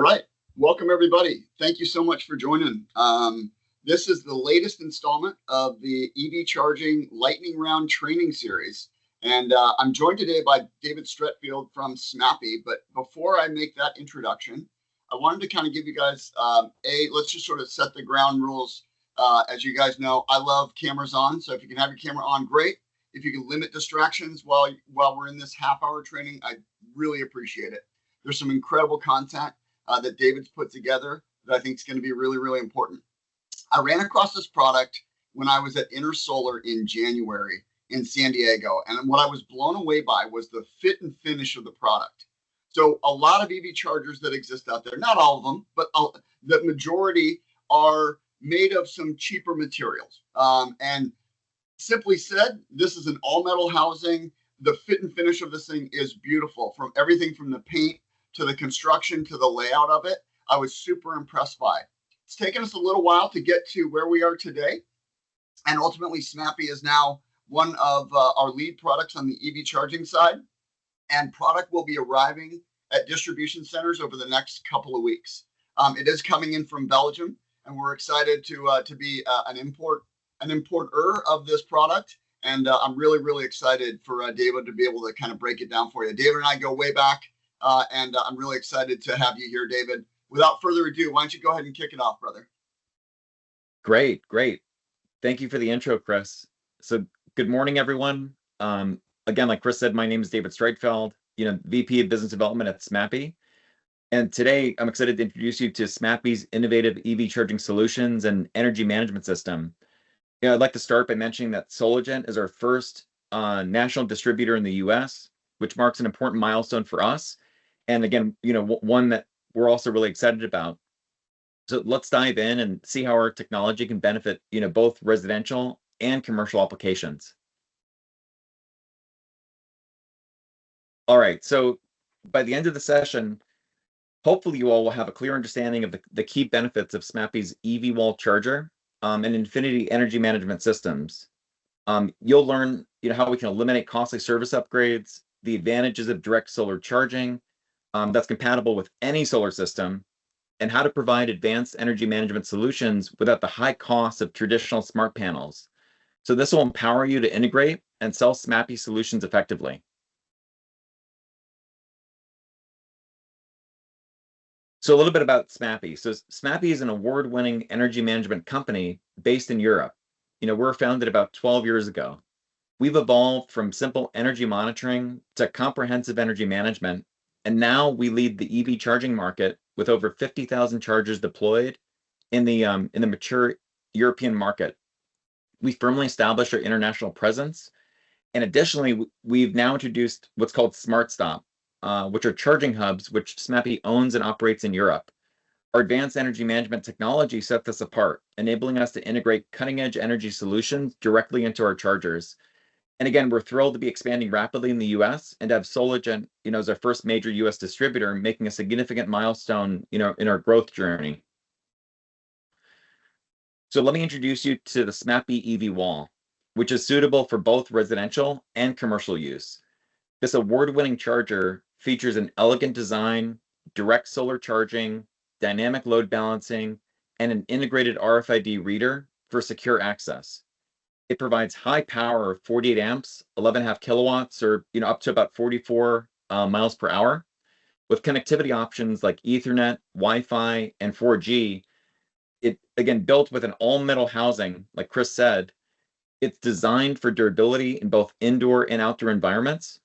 right. Welcome, everybody. Thank you so much for joining. This is the latest installment of the EV Charging Lightning Round training series. And I'm joined today by David Stretfield from Smappee. But before I make that introduction, I wanted to kind of give you guys, let's just sort of set the ground rules. As you guys know, I love cameras on. So if you can have your camera on, great. If you can limit distractions while we're in this half-hour training, I really appreciate it. There's some incredible content that David's put together that I think is going to be really, really important. I ran across this product when I was at Inter Solar in January in San Diego. And what I was blown away by was the fit and finish of the product. So a lot of EV chargers that exist out there, not all of them, but the majority are made of some cheaper materials. And simply said, this is an all metal housing. The fit and finish of this thing is beautiful, from everything from the paint to the construction to the layout of it. I was super impressed by it. It's taken us a little while to get to where we are today. And ultimately, Smappee is now one of our lead products on the EV charging side. And product will be arriving at distribution centers over the next couple of weeks. It is coming in from Belgium, and we're excited to be an importer of this product. And I'm really, really excited for David to be able to kind of break it down for you. David and I go way back. And I'm really excited to have you here, David. Without further ado, why don't you go ahead and kick it off, brother? Great. Thank you for the intro, Chris. So good morning, everyone. Again, like Chris said, my name is David Streitfeld, VP of Business Development at Smappee. And today I'm excited to introduce you to Smappee's innovative EV charging solutions and energy management system. I'd like to start by mentioning that Solagent is our first national distributor in the US, which marks an important milestone for us. And again, one that we're also really excited about. So let's dive in and see how our technology can benefit, both residential and commercial applications. All right, so by the end of the session, hopefully you all will have a clear understanding of the key benefits of Smappee's EV wall charger and Infinity energy management systems. You'll learn, how we can eliminate costly service upgrades, the advantages of direct solar charging that's compatible with any solar system, and how to provide advanced energy management solutions without the high cost of traditional smart panels. So this will empower you to integrate and sell Smappee solutions effectively. So a little bit about Smappee. So Smappee is an award-winning energy management company based in Europe. We're founded about 12 years ago. We've evolved from simple energy monitoring to comprehensive energy management, and now we lead the EV charging market with over 50,000 chargers deployed in the mature European market. We firmly established our international presence, and additionally, we've now introduced what's called Smart Stop, which are charging hubs which Smappee owns and operates in Europe. Our advanced energy management technology sets us apart, enabling us to integrate cutting-edge energy solutions directly into our chargers. And again, we're thrilled to be expanding rapidly in the US and have Solagent, as our first major US distributor, making a significant milestone, in our growth journey. So let me introduce you to the Smappee EV wall, which is suitable for both residential and commercial use. This award-winning charger features an elegant design, direct solar charging, dynamic load balancing, and an integrated RFID reader for secure access. It provides high power of 48 amps, 11.5 kilowatts, or up to about 44 miles per hour. With connectivity options like Ethernet, Wi-Fi, and 4G, it again built with an all-metal housing, like Chris said. It's designed for durability in both indoor and outdoor environments.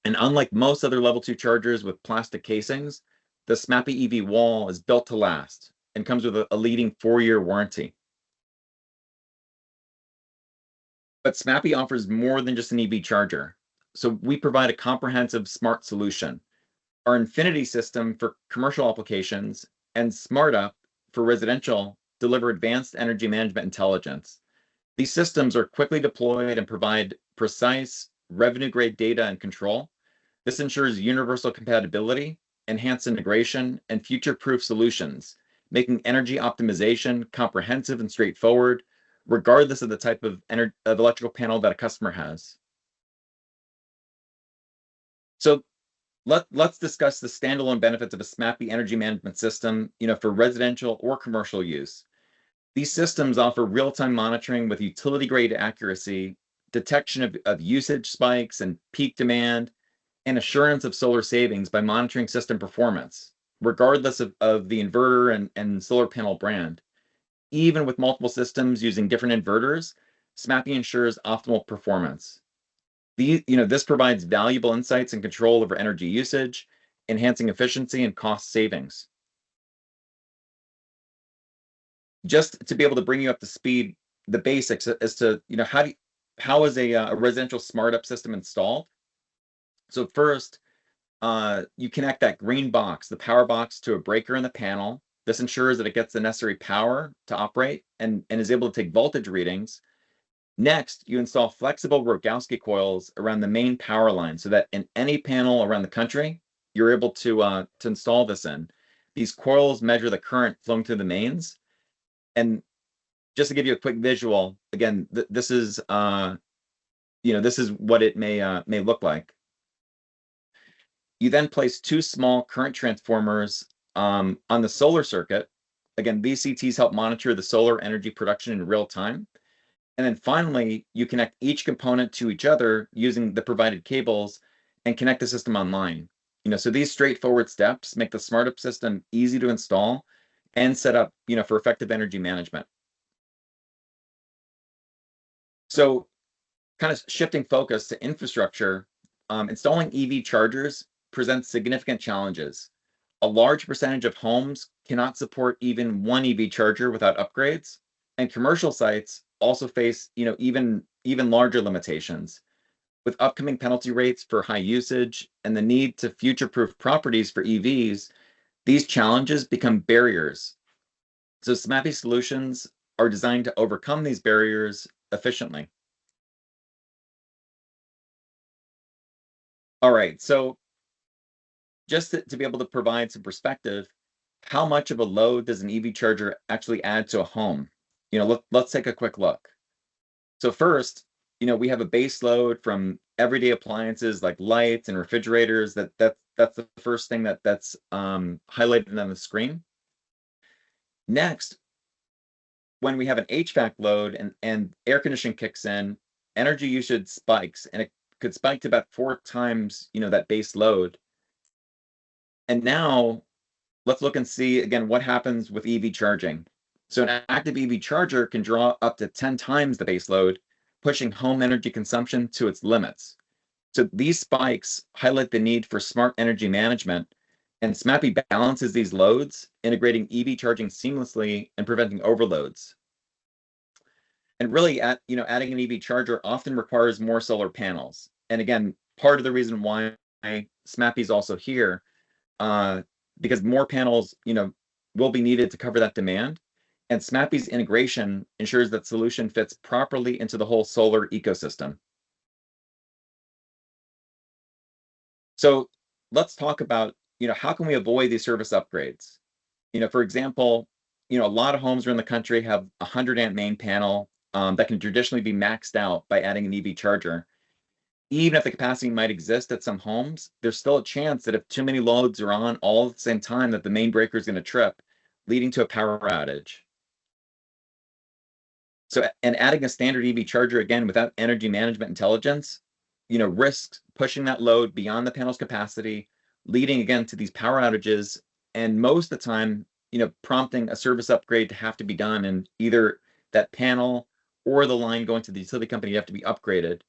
And unlike most other level 2 chargers with plastic casings, the Smappee EV wall is built to last and comes with a leading 4-year warranty. But Smappee offers more than just an EV charger. So we provide a comprehensive smart solution. Our Infinity system for commercial applications and Smart Up for residential deliver advanced energy management intelligence. These systems are quickly deployed and provide precise revenue-grade data and control. This ensures universal compatibility, enhanced integration, and future-proof solutions, making energy optimization comprehensive and straightforward, regardless of the type of electrical panel that a customer has. So Let's discuss the standalone benefits of a Smappee energy management system, for residential or commercial use. These systems offer real-time monitoring with utility-grade accuracy, detection of usage spikes and peak demand, and assurance of solar savings by monitoring system performance, regardless of the inverter and solar panel brand. Even with multiple systems using different inverters, Smappee ensures optimal performance. This provides valuable insights and control over energy usage, enhancing efficiency and cost savings. Just to be able to bring you up to speed, the basics as to how is a residential smart up system installed. So first, you connect that green box, the power box, to a breaker in the panel. This ensures that it gets the necessary power to operate and is able to take voltage readings. Next, you install flexible Rogowski coils around the main power line so that in any panel around the country, you're able to install this in. These coils measure the current flowing through the mains. And just to give you a quick visual, again, this is this is what it may look like. You then place two small current transformers on the solar circuit. Again, these CTs help monitor the solar energy production in real time. And then finally, you connect each component to each other using the provided cables and connect the system online. So these straightforward steps make the SmartUp system easy to install and set up, for effective energy management. So kind of shifting focus to infrastructure, installing EV chargers presents significant challenges. A large percentage of homes cannot support even one EV charger without upgrades, and commercial sites also face, even larger limitations. With upcoming penalty rates for high usage and the need to future-proof properties for EVs, these challenges become barriers. So Smappee solutions are designed to overcome these barriers efficiently. All right, so just to be able to provide some perspective, how much of a load does an EV charger actually add to a home? Let's take a quick look. So first, we have a base load from everyday appliances like lights and refrigerators. That's the first thing that's highlighted on the screen. Next, when we have an HVAC load and air conditioning kicks in, energy usage spikes, and it could spike to about 4 times, that base load. And now let's look and see again what happens with EV charging. So an active EV charger can draw up to 10 times the base load, pushing home energy consumption to its limits. So these spikes highlight the need for smart energy management, and Smappee balances these loads, integrating EV charging seamlessly and preventing overloads. And really, adding an EV charger often requires more solar panels. And again, part of the reason why Smappee is also here, because more panels, will be needed to cover that demand. And Smappee's integration ensures that solution fits properly into the whole solar ecosystem. So let's talk about, how can we avoid these service upgrades? For example, a lot of homes around the country have a 100-amp main panel that can traditionally be maxed out by adding an EV charger. Even if the capacity might exist at some homes, there's still a chance that if too many loads are on all at the same time, that the main breaker is going to trip, leading to a power outage. So, and adding a standard EV charger, again, without energy management intelligence, risks pushing that load beyond the panel's capacity, leading again to these power outages, and most of the time, prompting a service upgrade to have to be done, and either that panel or the line going to the utility company have to be upgraded.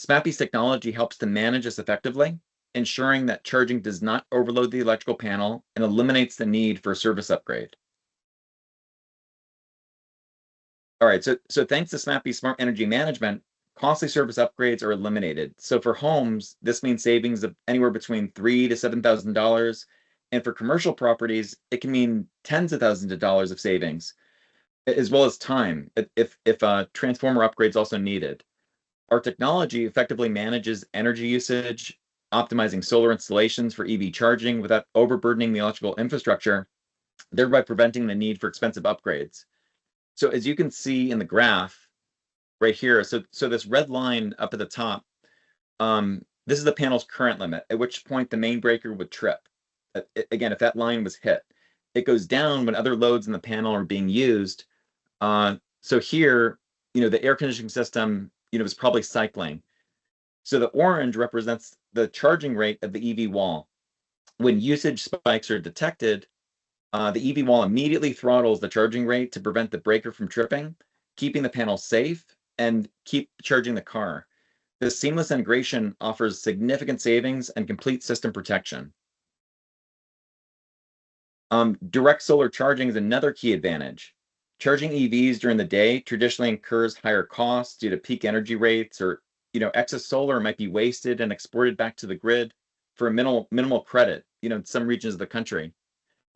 Smappee's technology helps to manage this effectively, ensuring that charging does not overload the electrical panel and eliminates the need for a service upgrade. All right, so thanks to Smappee Smart Energy Management, costly service upgrades are eliminated. So for homes, this means savings of anywhere between $3,000 to $7,000. And for commercial properties, it can mean tens of thousands of dollars of savings, as well as time, if transformer upgrades also needed. Our technology effectively manages energy usage, optimizing solar installations for EV charging without overburdening the electrical infrastructure, thereby preventing the need for expensive upgrades. So as you can see in the graph right here, so this red line up at the top This is the panel's current limit, at which point the main breaker would trip. Again, if that line was hit, it goes down when other loads in the panel are being used. So here, the air conditioning system, is probably cycling. So the orange represents the charging rate of the EV wall. When usage spikes are detected, the EV wall immediately throttles the charging rate to prevent the breaker from tripping, keeping the panel safe and keep charging the car. This seamless integration offers significant savings and complete system protection. Direct solar charging is another key advantage. Charging EVs during the day traditionally incurs higher costs due to peak energy rates, or excess solar might be wasted and exported back to the grid for a minimal credit, in some regions of the country.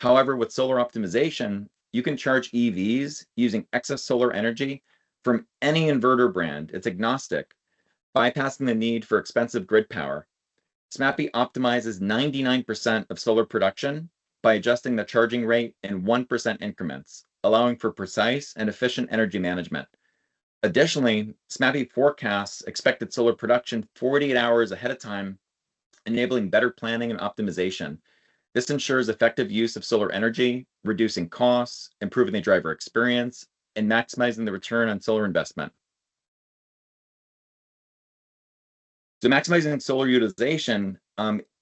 However, with solar optimization, you can charge EVs using excess solar energy from any inverter brand. It's agnostic, bypassing the need for expensive grid power. Smappee optimizes 99% of solar production by adjusting the charging rate in 1% increments, allowing for precise and efficient energy management. Additionally, Smappee forecasts expected solar production 48 hours ahead of time, enabling better planning and optimization. This ensures effective use of solar energy, reducing costs, improving the driver experience, and maximizing the return on solar investment. So maximizing solar utilization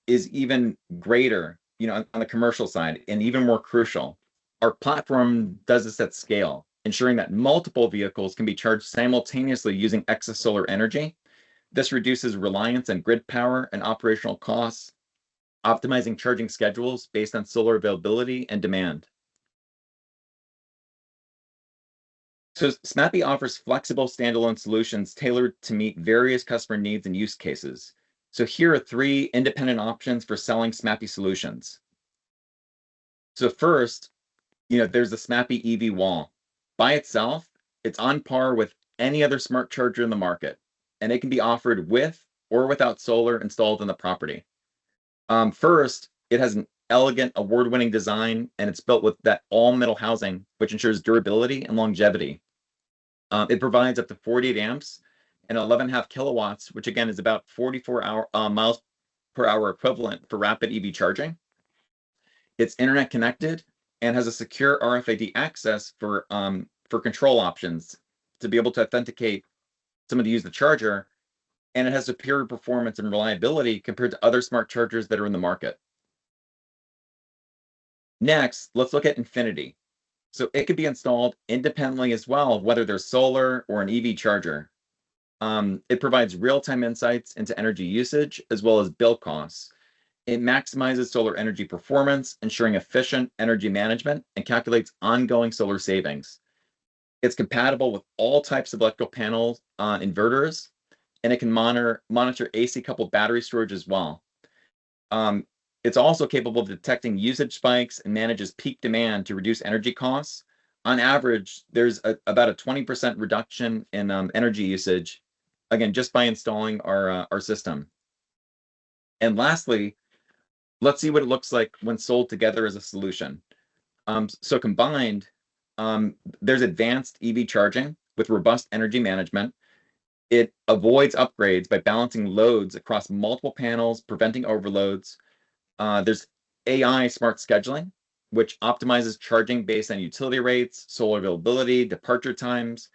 is even greater, on the commercial side, and even more crucial. Our platform does this at scale, ensuring that multiple vehicles can be charged simultaneously using excess solar energy. This reduces reliance on grid power and operational costs, optimizing charging schedules based on solar availability and demand. So Smappee offers flexible standalone solutions tailored to meet various customer needs and use cases. So here are 3 independent options for selling Smappee solutions. So first, there's the Smappee EV wall. By itself, it's on par with any other smart charger in the market, and it can be offered with or without solar installed in the property. First, it has an elegant, award-winning design, and it's built with that all-metal housing, which ensures durability and longevity. It provides up to 48 amps and 11.5 kilowatts, which again is about 44 miles per hour equivalent for rapid EV charging. It's internet connected and has a secure RFID access for control options to be able to authenticate someone to use the charger, and it has superior performance and reliability compared to other smart chargers that are in the market. Next, let's look at Infinity. So it could be installed independently as well, whether there's solar or an EV charger. It provides real-time insights into energy usage as well as bill costs. It maximizes solar energy performance, ensuring efficient energy management, and calculates ongoing solar savings. It's compatible with all types of electrical panels, inverters, and it can monitor AC-coupled battery storage as well. It's also capable of detecting usage spikes and manages peak demand to reduce energy costs. On average, there's about a 20% reduction in energy usage, again, just by installing our system. And lastly, let's see what it looks like when sold together as a solution. So combined, there's advanced EV charging with robust energy management. It avoids upgrades by balancing loads across multiple panels, preventing overloads. There's AI smart scheduling, which optimizes charging based on utility rates, solar availability, departure times,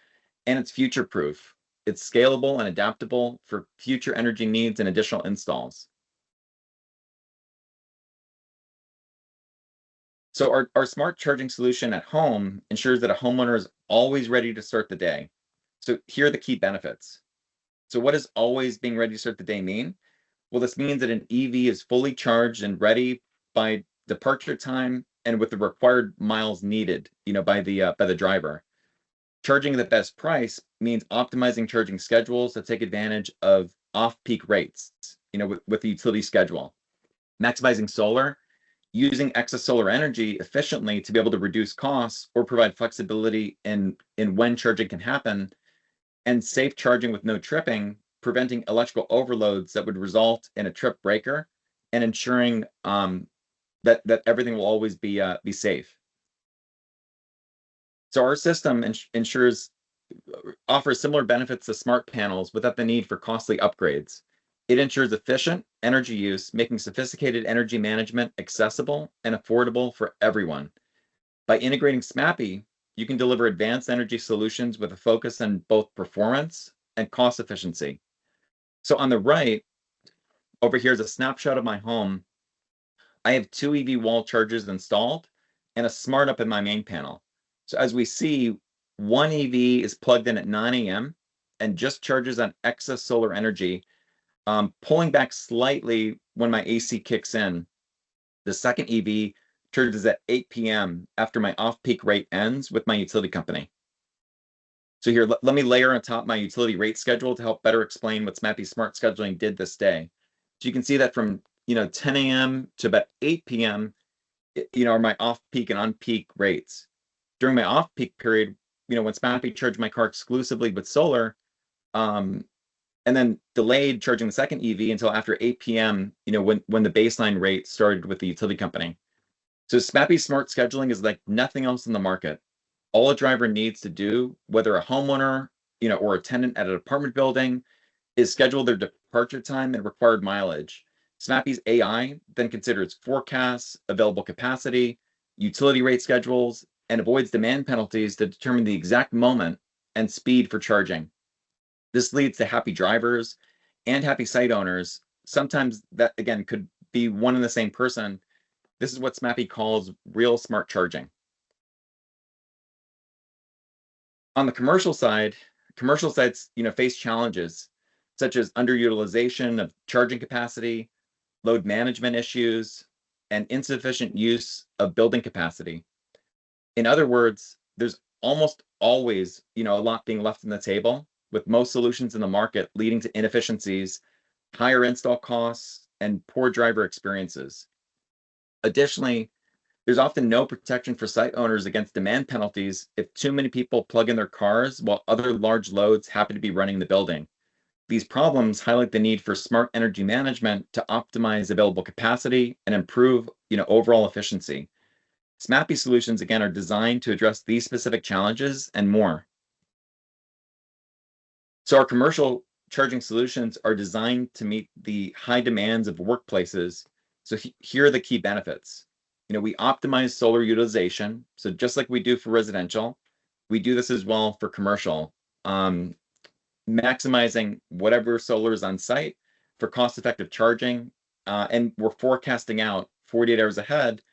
and it's future-proof. It's scalable and adaptable for future energy needs and additional installs. So our smart charging solution at home ensures that a homeowner is always ready to start the day. So here are the key benefits. So what does always being ready to start the day mean? Well, this means that an EV is fully charged and ready by departure time and with the required miles needed, by the driver. Charging at the best price means optimizing charging schedules that take advantage of off-peak rates, with the utility schedule. Maximizing solar, using excess solar energy efficiently to be able to reduce costs or provide flexibility in when charging can happen, and safe charging with no tripping, preventing electrical overloads that would result in a trip breaker, and ensuring that everything will always be safe. So our system offers similar benefits to smart panels without the need for costly upgrades. It ensures efficient energy use, making sophisticated energy management accessible and affordable for everyone. By integrating Smappee, you can deliver advanced energy solutions with a focus on both performance and cost efficiency. So on the right, over here is a snapshot of my home. I have 2 EV wall chargers installed and a smart up in my main panel. So as we see, one EV is plugged in at 9 a.m. and just charges on excess solar energy, pulling back slightly when my AC kicks in. The second EV charges at 8 p.m. after my off-peak rate ends with my utility company. So here, let me layer on top my utility rate schedule to help better explain what Smappee Smart Scheduling did this day. So you can see that from 10 a.m. to about 8 p.m. Are my off-peak and on-peak rates. During my off-peak period, when Smappee charged my car exclusively with solar, and then delayed charging the second EV until after 8 p.m. When the baseline rate started with the utility company. So Smappee Smart Scheduling is like nothing else in the market. All a driver needs to do, whether a homeowner, or a tenant at an apartment building, is schedule their departure time and required mileage. Smappy's AI then considers forecasts, available capacity, utility rate schedules, and avoids demand penalties to determine the exact moment and speed for charging. This leads to happy drivers and happy site owners. Sometimes that, again, could be one and the same person. This is what Smappee calls real smart charging. On the commercial side, commercial sites, face challenges such as underutilization of charging capacity, load management issues, and insufficient use of building capacity. In other words, there's almost always, a lot being left on the table, with most solutions in the market leading to inefficiencies, higher install costs, and poor driver experiences. Additionally, there's often no protection for site owners against demand penalties if too many people plug in their cars while other large loads happen to be running the building. These problems highlight the need for smart energy management to optimize available capacity and improve, overall efficiency. Smappee solutions, again, are designed to address these specific challenges and more. So our commercial charging solutions are designed to meet the high demands of workplaces. So here are the key benefits. We optimize solar utilization. So just like we do for residential, we do this as well for commercial, maximizing whatever solar is on site for cost-effective charging. And we're forecasting out 48 hours ahead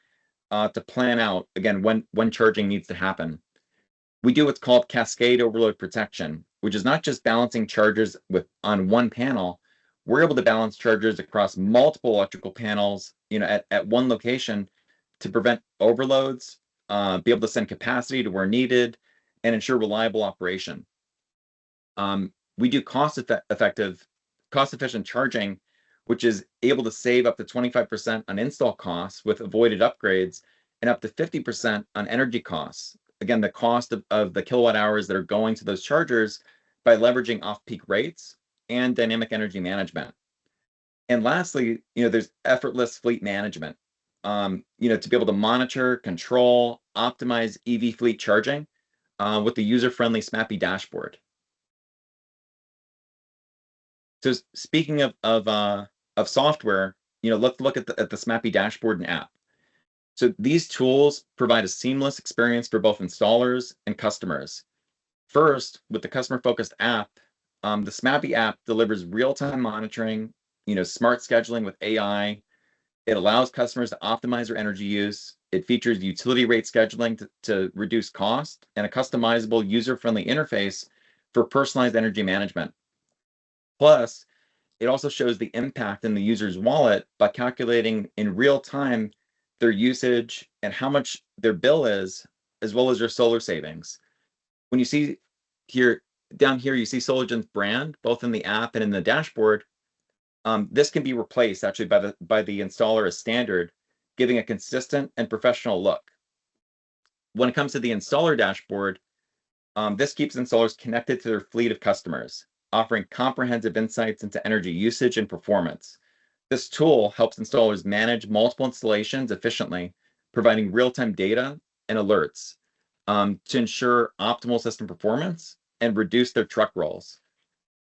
to plan out, again, when charging needs to happen. We do what's called cascade overload protection, which is not just balancing chargers on one panel. We're able to balance chargers across multiple electrical panels, at one location, to prevent overloads, be able to send capacity to where needed, and ensure reliable operation. We do cost-efficient charging, which is able to save up to 25% on install costs with avoided upgrades and up to 50% on energy costs. Again, the cost of the kilowatt hours that are going to those chargers by leveraging off-peak rates and dynamic energy management. And lastly, there's effortless fleet management. To be able to monitor, control, optimize EV fleet charging with the user-friendly Smappee dashboard. So speaking of software, let's look at the Smappee dashboard and app. So these tools provide a seamless experience for both installers and customers. First, with the customer-focused app, the Smappee app delivers real-time monitoring, smart scheduling with AI. It allows customers to optimize their energy use. It features utility rate scheduling to reduce cost and a customizable user-friendly interface for personalized energy management. Plus, it also shows the impact in the user's wallet by calculating in real time their usage and how much their bill is, as well as their solar savings. When you see down here, you see SolarGen's brand, both in the app and in the dashboard. This can be replaced actually by the installer as standard, giving a consistent and professional look. When it comes to the installer dashboard, this keeps installers connected to their fleet of customers, offering comprehensive insights into energy usage and performance. This tool helps installers manage multiple installations efficiently, providing real-time data and alerts to ensure optimal system performance and reduce their truck rolls.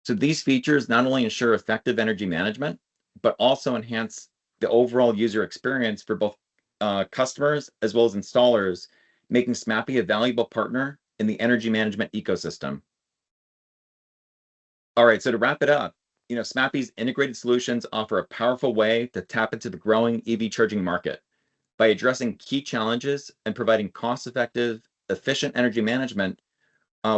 So these features not only ensure effective energy management, but also enhance the overall user experience for both customers as well as installers, making Smappee a valuable partner in the energy management ecosystem. All right, so to wrap it up, Smappee's integrated solutions offer a powerful way to tap into the growing EV charging market. By addressing key challenges and providing cost-effective, efficient energy management,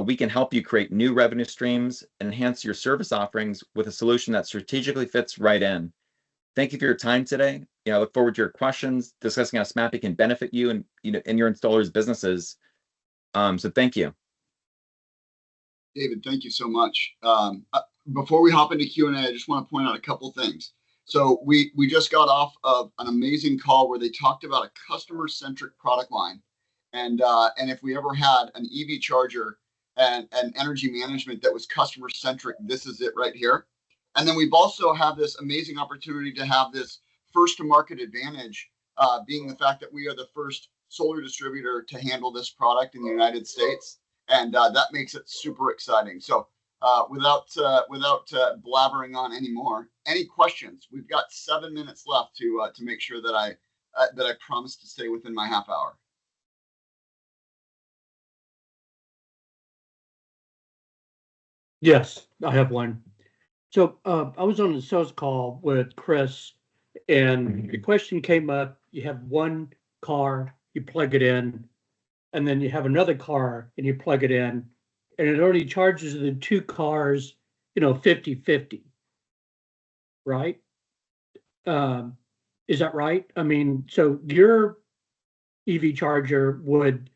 we can help you create new revenue streams and enhance your service offerings with a solution that strategically fits right in. Thank you for your time today. I look forward to your questions, discussing how Smappee can benefit you and in your installers' businesses. So thank you. David, thank you so much. Before we hop into Q&A, I just want to point out a couple things. So we just got off of an amazing call where they talked about a customer-centric product line. And if we ever had an EV charger and energy management that was customer-centric, this is it right here. And then we've also have this amazing opportunity to have this first-to-market advantage, being the fact that we are the first solar distributor to handle this product in the United States. And that makes it super exciting. So without blabbering on anymore, any questions? We've got 7 minutes left to make sure that I promise to stay within my half hour. Yes, I have one. So I was on the sales call with Chris, and the question came up. You have one car, you plug it in, and then you have another car and you plug it in, and it only charges the two cars, 50-50, right? Is that right? I mean, so your EV charger would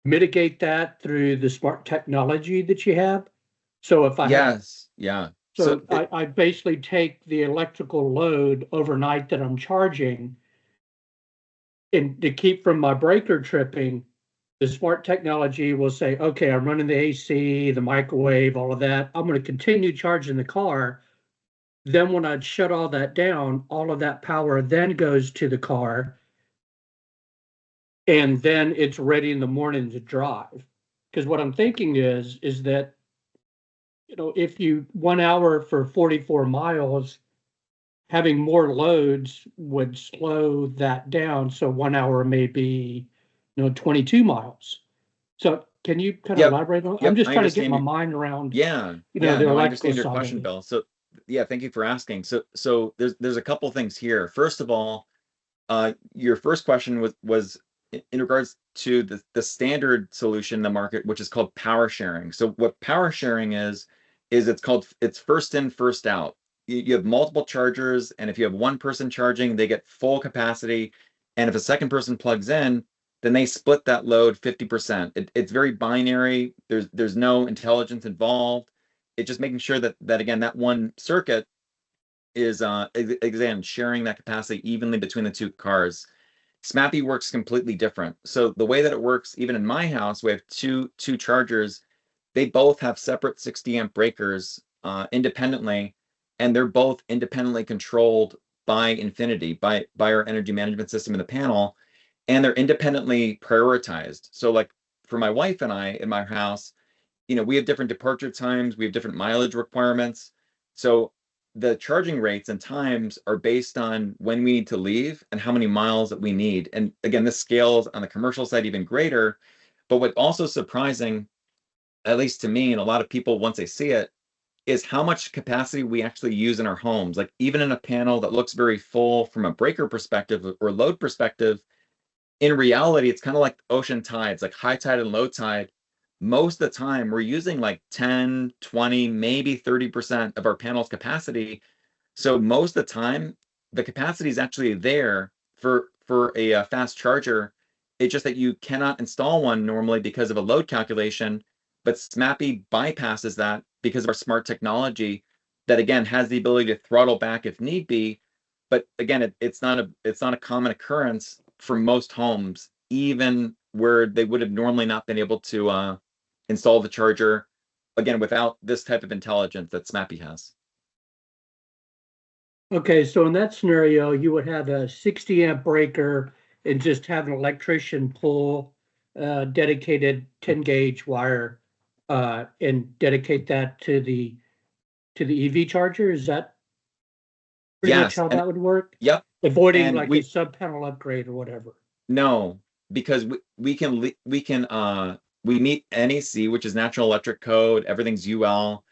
mitigate that through the smart technology that you have. So if I Yes, yeah. So I basically take the electrical load overnight that I'm charging, and to keep from my breaker tripping, the smart technology will say, okay, I'm running the AC, the microwave, all of that. I'm going to continue charging the car. Then when I shut all that down, all of that power then goes to the car, and then it's ready in the morning to drive. Because what I'm thinking is that, if you 1 hour for 44 miles, having more loads would slow that down. So 1 hour may be, 22 miles. So can you kind of elaborate on? I'm just trying to get my mind around. The electrical I understand your question, Bill. So thank you for asking. So there's a couple things here. First of all, your first question was in regards to the standard solution in the market, which is called power sharing. So what power sharing is it's first in, first out. You have multiple chargers, and if you have one person charging, they get full capacity. And if a second person plugs in, then they split that load 50%. It's very binary. There's no intelligence involved. It's just making sure that again, that one circuit is again sharing that capacity evenly between the two cars. Smappee works completely different. So the way that it works, even in my house, we have two chargers. They both have separate 60 amp breakers independently, and they're both independently controlled by Infinity, by our energy management system in the panel, and they're independently prioritized. So like for my wife and I in my house, we have different departure times, we have different mileage requirements. So the charging rates and times are based on when we need to leave and how many miles that we need. And again, this scales on the commercial side even greater. But what's also surprising, at least to me and a lot of people once they see it, is how much capacity we actually use in our homes. Like even in a panel that looks very full from a breaker perspective or load perspective, in reality, it's kind of like ocean tides, like high tide and low tide. Most of the time, we're using like 10, 20, maybe 30% of our panel's capacity. So most of the time, the capacity is actually there for a fast charger. It's just that you cannot install one normally because of a load calculation, but Smappee bypasses that because of our smart technology that again has the ability to throttle back if need be. But again, it's not a common occurrence for most homes, even where they would have normally not been able to install the charger, again, without this type of intelligence that Smappee has. Okay, so in that scenario, you would have a 60 amp breaker and just have an electrician pull dedicated 10 gauge wire and dedicate that to to the EV charger? Is that pretty much Yes, how and that would work? yep, Avoiding and like a sub panel upgrade or whatever. no, because we meet NEC, which is Natural Electric Code. Everything's UL.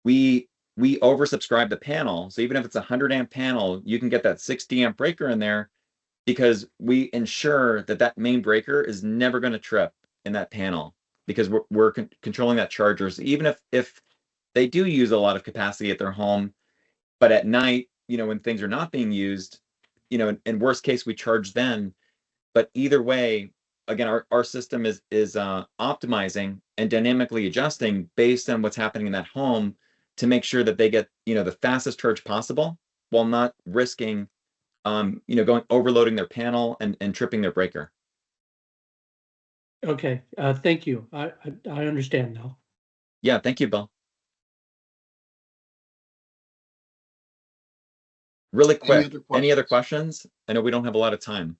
We oversubscribe the panel, so even if it's a 100 amp panel, you can get that 60 amp breaker in there because we ensure that that main breaker is never going to trip in that panel because we're controlling that charger. So even if they do use a lot of capacity at their home, but at night, when things are not being used, in worst case, we charge then. But either way, again, our system is optimizing and dynamically adjusting based on what's happening in that home to make sure that they get, the fastest charge possible while not risking, going overloading their panel and tripping their breaker. Okay, thank you. I understand now. Yeah, thank you, Bill. Really quick, any other questions? I know we don't have a lot of time.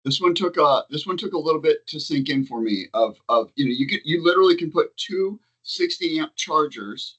This one took a little bit to sink in for me. You literally can put two 60 amp chargers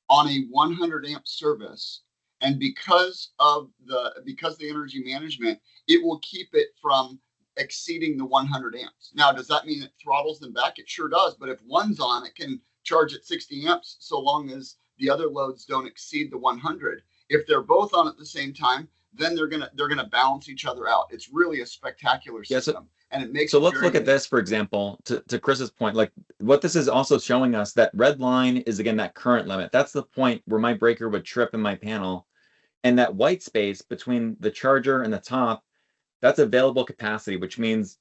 on a 100 amp service, and because the energy management, it will keep it from exceeding the 100 amps. Now, does that mean it throttles them back? It sure does. But if one's on, it can charge at 60 amps so long as the other loads don't exceed the 100. If they're both on at the same time, then they're gonna balance each other out. It's really a spectacular system, and it makes. So let's look at this, for example, to Chris's point. Like what this is also showing us, that red line is again that current limit. That's the point where my breaker would trip in my panel, and that white space between the charger and the top, that's available capacity, which means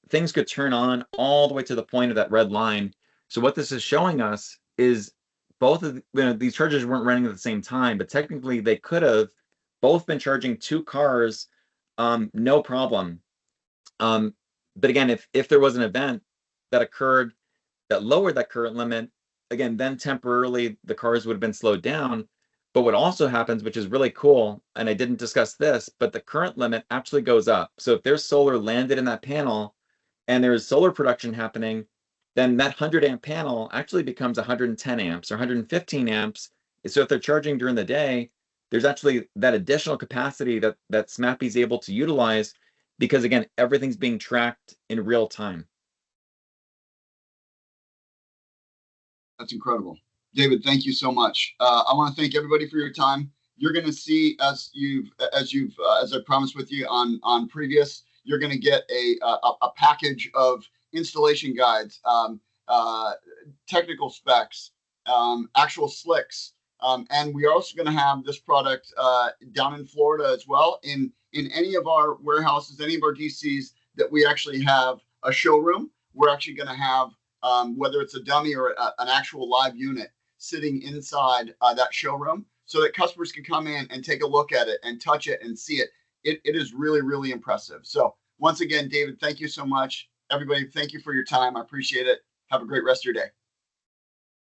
things could turn on all the way to the point of that red line. So what this is showing us is both of these chargers weren't running at the same time, but technically they could have both been charging two cars, no problem. But again, if there was an event that occurred that lowered that current limit, again, then temporarily the cars would have been slowed down. But what also happens, which is really cool, and I didn't discuss this, but the current limit actually goes up. So if there's solar landed in that panel and there's solar production happening, then that 100 amp panel actually becomes 110 amps or 115 amps. So if they're charging during the day, there's actually that additional capacity that Smappee is able to utilize because, again, everything's being tracked in real time. That's incredible. David, thank you so much. I want to thank everybody for your time. You're going to see, as I promised with you on previous, you're going to get a package of installation guides, technical specs, actual slicks. And we are also going to have this product down in Florida as well. In any of our warehouses, any of our DCs that we actually have a showroom, we're actually going to have, whether it's a dummy or an actual live unit sitting inside that showroom so that customers can come in and take a look at it and touch it and see it. It is really, really impressive. So once again, David, thank you so much. Everybody, thank you for your time. I appreciate it. Have a great rest of your day.